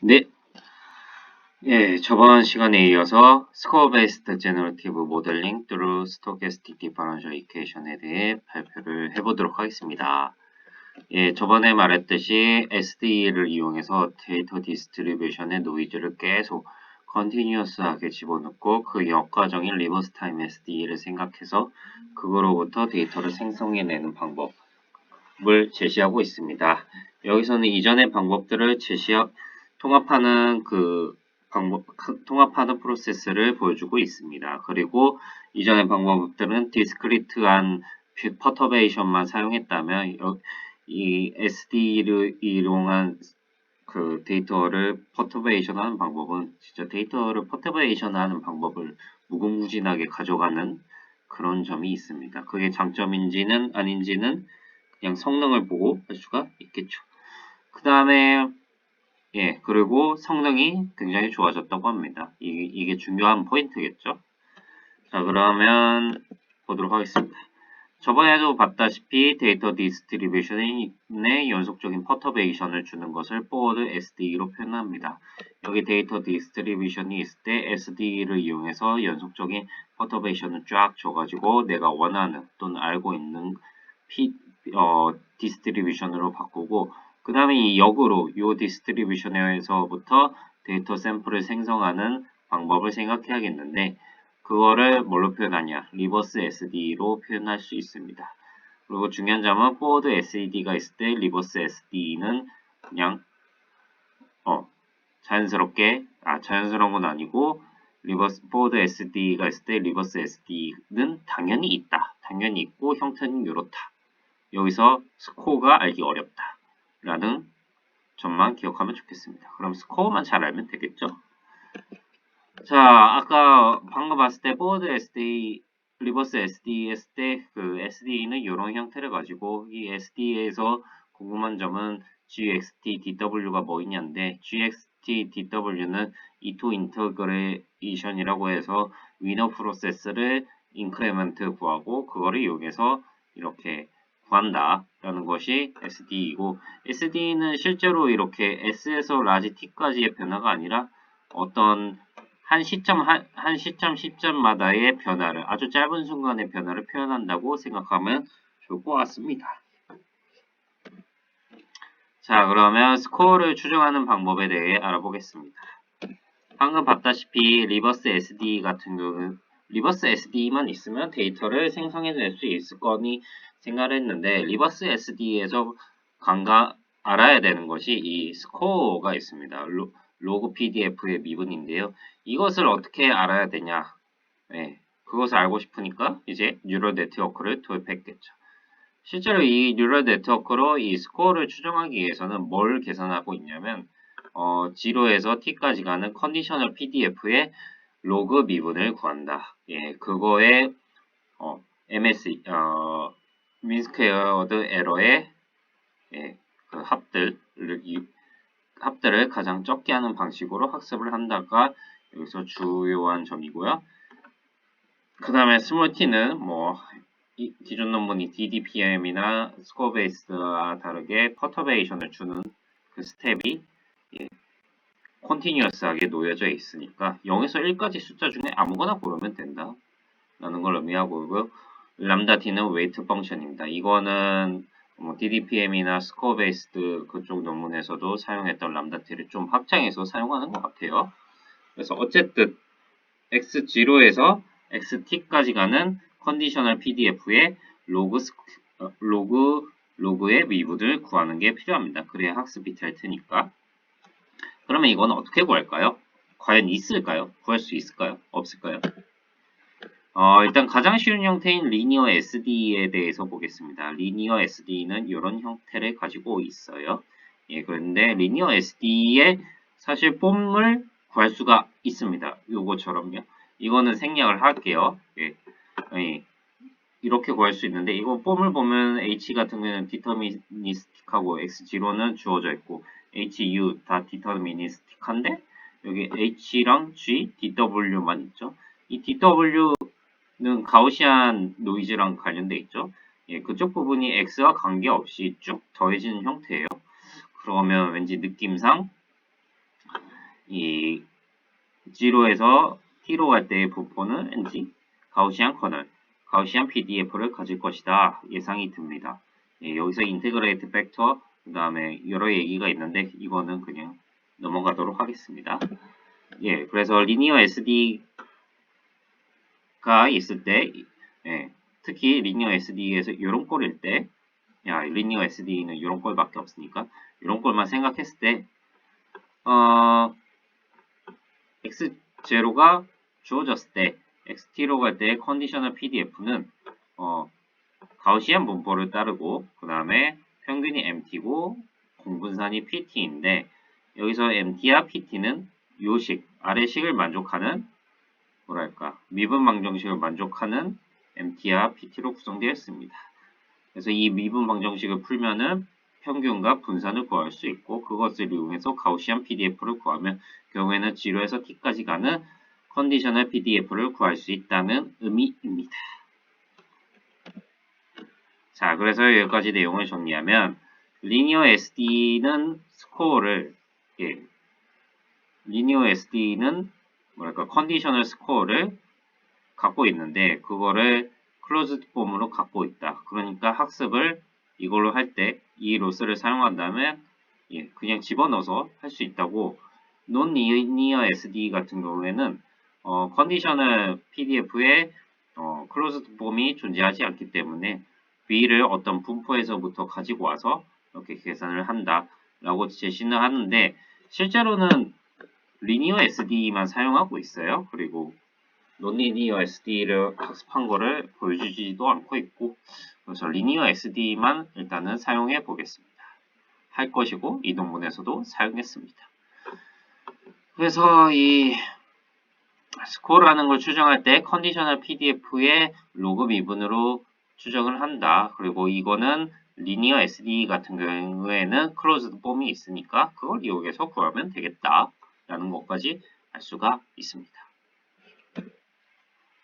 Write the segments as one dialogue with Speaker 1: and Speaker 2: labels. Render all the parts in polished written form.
Speaker 1: 네, 예, 저번 시간에 이어서 스코어 베이스드 제너러티브 모델링 through stochastic differential equation에 대해 발표를 해보도록 하겠습니다. 예, 저번에 말했듯이 SD를 이용해서 데이터 디스트리뷰션의 노이즈를 계속 컨티뉴어스하게 집어넣고 그 역과정인 리버스 타임 SD를 생각해서 그거로부터 데이터를 생성해내는 방법을 제시하고 있습니다. 여기서는 이전의 방법들을 통합하는 통합하는 프로세스를 보여주고 있습니다. 그리고 이전의 방법들은 디스크리트한 퍼터베이션만 사용했다면 이 SD를 이용한 그 데이터를 퍼터베이션하는 방법은 진짜 데이터를 퍼터베이션하는 방법을 무궁무진하게 가져가는 그런 점이 있습니다. 그게 장점인지는 아닌지는 그냥 성능을 보고 할 수가 있겠죠. 그 다음에 예, 그리고 성능이 굉장히 좋아졌다고 합니다. 이게 중요한 포인트겠죠. 자, 그러면 보도록 하겠습니다. 저번에도 봤다시피 데이터 디스트리뷰션의 연속적인 퍼터베이션을 주는 것을 포워드 SD로 표현합니다. 여기 데이터 디스트리뷰션이 있을 때 SD를 이용해서 연속적인 퍼터베이션을 쫙 줘가지고 내가 원하는 또는 알고 있는 디스트리뷰션으로 바꾸고 그 다음에 이 역으로 이 디스트리뷰션에서부터 데이터 샘플을 생성하는 방법을 생각해야겠는데 그거를 뭘로 표현하냐? 리버스 SD로 표현할 수 있습니다. 그리고 중요한 점은 포워드 SD가 있을 때 리버스 SD는 그냥 자연스러운 건 아니고 포워드 SD가 있을 때 리버스 SD는 당연히 있다. 당연히 있고 형태는 이렇다. 여기서 스코어가 알기 어렵다. 라는 점만 기억하면 좋겠습니다. 그럼 스코어만 잘 알면 되겠죠? 자, 아까 방금 봤을 때 포워드 SD, 리버스 SD 했을 때 그 SD는 이런 형태를 가지고 이 SD에서 궁금한 점은 GXT DW가 뭐 있냐인데 GXT DW는 이토 인터그레이션이라고 해서 위너 프로세스를 인크레멘트 구하고 그거를 이용해서 이렇게 구한다라는 것이 SD이고 SD는 실제로 이렇게 S에서 라지 T까지의 변화가 아니라 어떤 한 시점마다의 변화를 아주 짧은 순간의 변화를 표현한다고 생각하면 좋을 것 같습니다. 자, 그러면 스코어를 추정하는 방법에 대해 알아보겠습니다. 방금 봤다시피 리버스 SD 같은 경우는 리버스 SD만 있으면 데이터를 생성해낼 수 있을 거니 생각을 했는데 리버스 SD에서 알아야 되는 것이 이 스코어가 있습니다. 로그 PDF의 미분인데요. 이것을 어떻게 알아야 되냐? 네, 그것을 알고 싶으니까 이제 뉴럴 네트워크를 도입했겠죠. 실제로 이 뉴럴 네트워크로 이 스코어를 추정하기 위해서는 뭘 계산하고 있냐면 0에서 t까지 가는 컨디셔널 PDF의 로그 미분을 구한다. 예, 그거에 MS 민스퀘어드 에러의 그 합들을 가장 적게 하는 방식으로 학습을 한다가 여기서 주요한 점이고요. 그 다음에 스몰 t는 기존 논문이 DDPM이나 스코어 베이스와 다르게 퍼터베이션을 주는 그 스텝이 컨티뉴어스하게 놓여져 있으니까 0에서 1까지 숫자 중에 아무거나 고르면 된다 라는 걸 의미하고 람다 t는 웨이트 펑션입니다. 이거는 DDPM이나 스코어 베이스드 그쪽 논문에서도 사용했던 람다 t를 좀 확장해서 사용하는 것 같아요. 그래서 어쨌든 x0에서 xt 까지 가는 컨디셔널 PDF의 로그의 미분을 구하는 게 필요합니다. 그래야 학습이 될 테니까. 그러면 이건 어떻게 구할까요? 과연 있을까요? 구할 수 있을까요? 없을까요? 일단 가장 쉬운 형태인 리니어 SD에 대해서 보겠습니다. 리니어 SD는 이런 형태를 가지고 있어요. 예, 그런데 리니어 SD에 사실 폼을 구할 수가 있습니다. 요거처럼요. 이거는 생략을 할게요. 예, 이렇게 구할 수 있는데 이거 폼을 보면 H 같은 경우는 디터미니스틱하고 X0는 주어져 있고 HU 다 디터미니스틱한데 여기 H랑 G, DW만 있죠. 이 DW는 가우시안 노이즈랑 관련돼 있죠. 예, 그쪽 부분이 X와 관계없이 쭉 더해지는 형태예요. 그러면 왠지 느낌상 이 0에서 t로 갈 때의 분포는 NG, 가우시안 커널, 가우시안 PDF를 가질 것이다. 예상이 듭니다. 예, 여기서 인테그레이트 팩터, 그 다음에 여러 얘기가 있는데 이거는 그냥 넘어가도록 하겠습니다. 예, 그래서 리니어 SD가 있을 때, 예, 특히 리니어 SD에서 이런 꼴일 때, 야, 리니어 SD는 이런 꼴밖에 없으니까 이런 꼴만 생각했을 때, X0가 주어졌을 때, XT로 갈 때 컨디셔널 PDF는 가우시안 분포를 따르고 그 다음에 평균이 MT고 공분산이 PT인데 여기서 MT와 PT는 요식, 아래식을 만족하는 뭐랄까 미분 방정식을 만족하는 MT와 PT로 구성되어 있습니다. 그래서 이 미분 방정식을 풀면은 평균과 분산을 구할 수 있고 그것을 이용해서 가우시안 PDF를 구하면 경우에는 0에서 t까지 가는 컨디셔널 PDF를 구할 수 있다는 의미입니다. 자, 그래서 여기까지 내용을 정리하면 리니어 SD는 스코어를 리니어 SD는 뭐랄까 컨디셔널 스코어를 갖고 있는데 그거를 클로즈드 폼으로 갖고 있다. 그러니까 학습을 이걸로 할 때 이 로스를 사용한다면 그냥 집어넣어서 할 수 있다고 논 리니어 SD 같은 경우에는 컨디셔널 PDF에 클로즈드 폼이 존재하지 않기 때문에 B를 어떤 분포에서부터 가지고 와서 이렇게 계산을 한다라고 제시는 하는데 실제로는 리니어 SD만 사용하고 있어요. 그리고 논리니어 SD를 학습한 거를 보여주지도 않고 있고 그래서 리니어 SD만 일단은 사용해 보겠습니다. 할 것이고 이동문에서도 사용했습니다. 그래서 이 스코어라는 걸 추정할 때 컨디셔널 PDF의 로그 미분으로 추정을 한다. 그리고 이거는 리니어 SD 같은 경우에는 클로즈드 폼이 있으니까 그걸 이용해서 구하면 되겠다. 라는 것까지 알 수가 있습니다.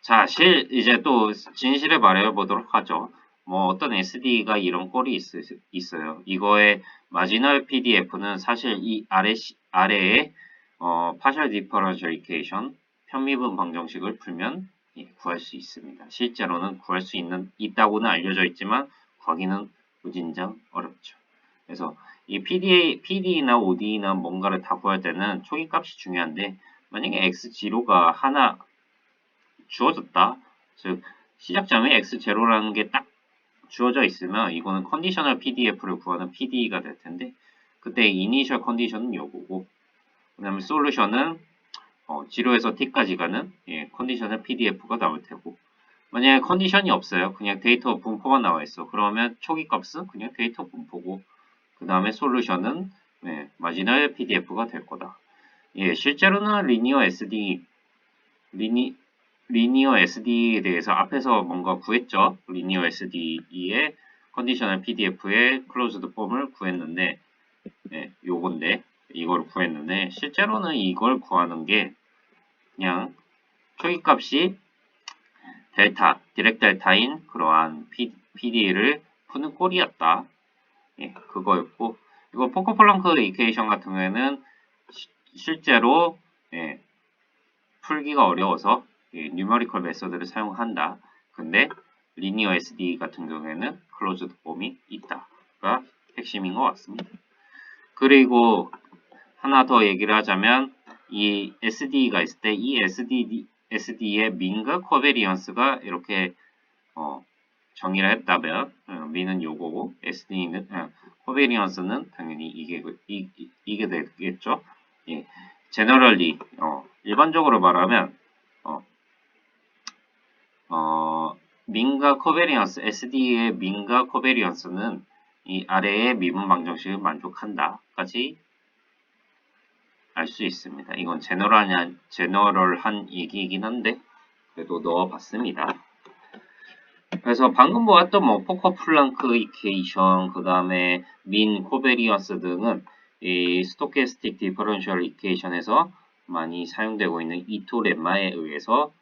Speaker 1: 자, 이제 또 진실을 말해보도록 하죠. 뭐 어떤 SD가 이런 꼴이 있어요. 이거의 마지널 PDF는 사실 이 아래에 partial differential equation 편미분 방정식을 풀면 구할 수 있습니다. 실제로는 구할 수 있다고는 알려져 있지만 구하기는 무진장 어렵죠. 그래서 이 PD나 OD나 뭔가를 다 구할 때는 초기값이 중요한데 만약에 X0가 하나 주어졌다. 즉 시작점에 X0라는 게 딱 주어져 있으면 이거는 컨디셔널 PDF를 구하는 PDE가 될 텐데 그때 이니셜 컨디션은 요거고 그 다음에 솔루션은 0에서 t까지 가는 컨디셔널 PDF가 나올 테고 만약에 컨디션이 없어요. 그냥 데이터 분포만 나와 있어. 그러면 초기 값은 그냥 데이터 분포고 그 다음에 솔루션은 마지널 PDF가 될 거다. 실제로는 리니어 SD에 대해서 앞에서 뭔가 구했죠. 리니어 SD의 컨디셔널 PDF의 클로즈드 폼을 구했는데 요건데 이걸 구했는데 실제로는 이걸 구하는 게 그냥 초기값이 디렉 델타인 그러한 PD를 푸는 꼴이었다. 그거였고 이거 포커플랑크 이퀘이션 같은 경우에는 실제로 풀기가 어려워서 뉴머리컬 메서드를 사용한다. 근데 리니어 SD 같은 경우에는 클로즈드 폼이 있다가 핵심인 것 같습니다. 그리고 하나 더 얘기를 하자면 이 SD가 있을 때 이 SD의 민과 코베리언스가 이렇게 정의를 했다면 민은 요거고 SD는 코베리언스는 당연히 이게 되겠죠. 제너럴리 일반적으로 말하면 민과 코베리언스 SD의 민과 코베리언스는 이 아래의 미분 방정식을 만족한다까지 알 수 있습니다. 이건 제너럴한 얘기이긴 한데 그래도 넣어봤습니다. 그래서 방금 보았던 뭐 포커플랑크 이퀘이션 그 다음에 민 코베리언스 등은 이 스토캐스틱 디퍼런셜 이퀘이션에서 많이 사용되고 있는 이토 렘마에 의해서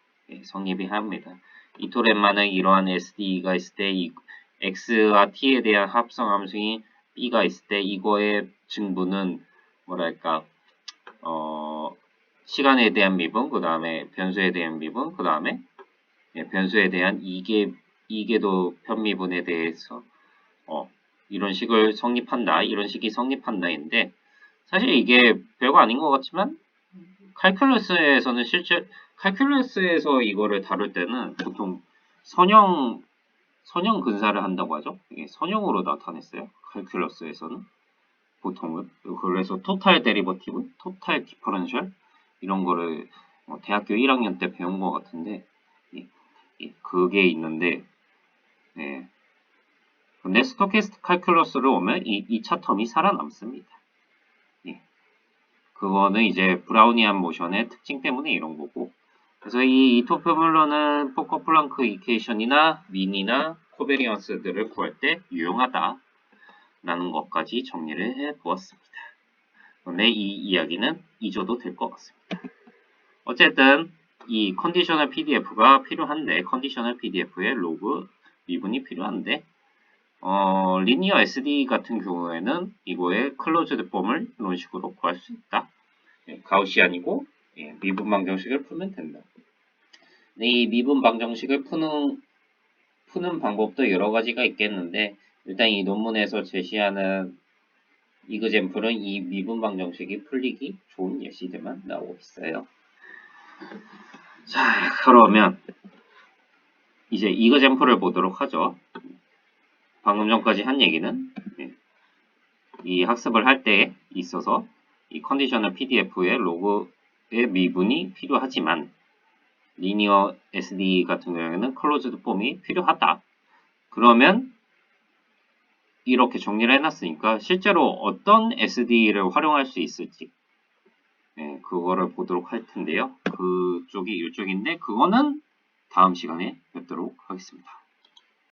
Speaker 1: 성립이 합니다. 이토 렘마는 이러한 SD가 있을 때 X와 T에 대한 합성 함수인 B가 있을 때 이거의 증부는 뭐랄까 시간에 대한 미분, 그 다음에 변수에 대한 미분, 그 다음에 변수에 대한 이계도 편미분에 대해서 이런 식을 성립한다, 이런 식이 성립한다인데 사실 이게 별거 아닌 것 같지만 칼큘러스에서는 실제 칼큘러스에서 이거를 다룰 때는 보통 선형 근사를 한다고 하죠. 이게 선형으로 나타냈어요. 칼큘러스에서는 보통은. 그래서 토탈 데리버티브, 토탈 디퍼런셜 이런 거를 대학교 1학년 때 배운 것 같은데 그게 있는데 근데 스토캐스틱 칼큘러스를 오면 이 2차 텀이 살아남습니다. 그거는 이제 브라우니안 모션의 특징 때문에 이런 거고 그래서 이 이토 포뮬러는 포커 플랑크 이퀘이션이나 민이나 코베리언스들을 구할 때 유용하다 라는 것까지 정리를 해 보았습니다. 그런데 이 이야기는 잊어도 될 것 같습니다. 어쨌든 이 컨디셔널 PDF가 필요한데 컨디셔널 PDF에 로그 미분이 필요한데 리니어 SD 같은 경우에는 이거의 클로즈드 폼을 이런 식으로 구할 수 있다. 가우시안이고 미분 방정식을 풀면 된다. 이 미분 방정식을 푸는 방법도 여러 가지가 있겠는데 일단 이 논문에서 제시하는 이그젬플은 이 미분 방정식이 풀리기 좋은 예시들만 나오고 있어요. 자, 그러면 이제 이그젬플을 보도록 하죠. 방금 전까지 한 얘기는 이 학습을 할 때 있어서 이 컨디셔널 PDF의 로그의 미분이 필요하지만 리니어 SD 같은 경우에는 클로즈드 폼이 필요하다. 그러면 이렇게 정리를 해놨으니까 실제로 어떤 SD를 활용할 수 있을지 그거를 보도록 할 텐데요. 그쪽이 이쪽인데 그거는 다음 시간에 뵙도록 하겠습니다.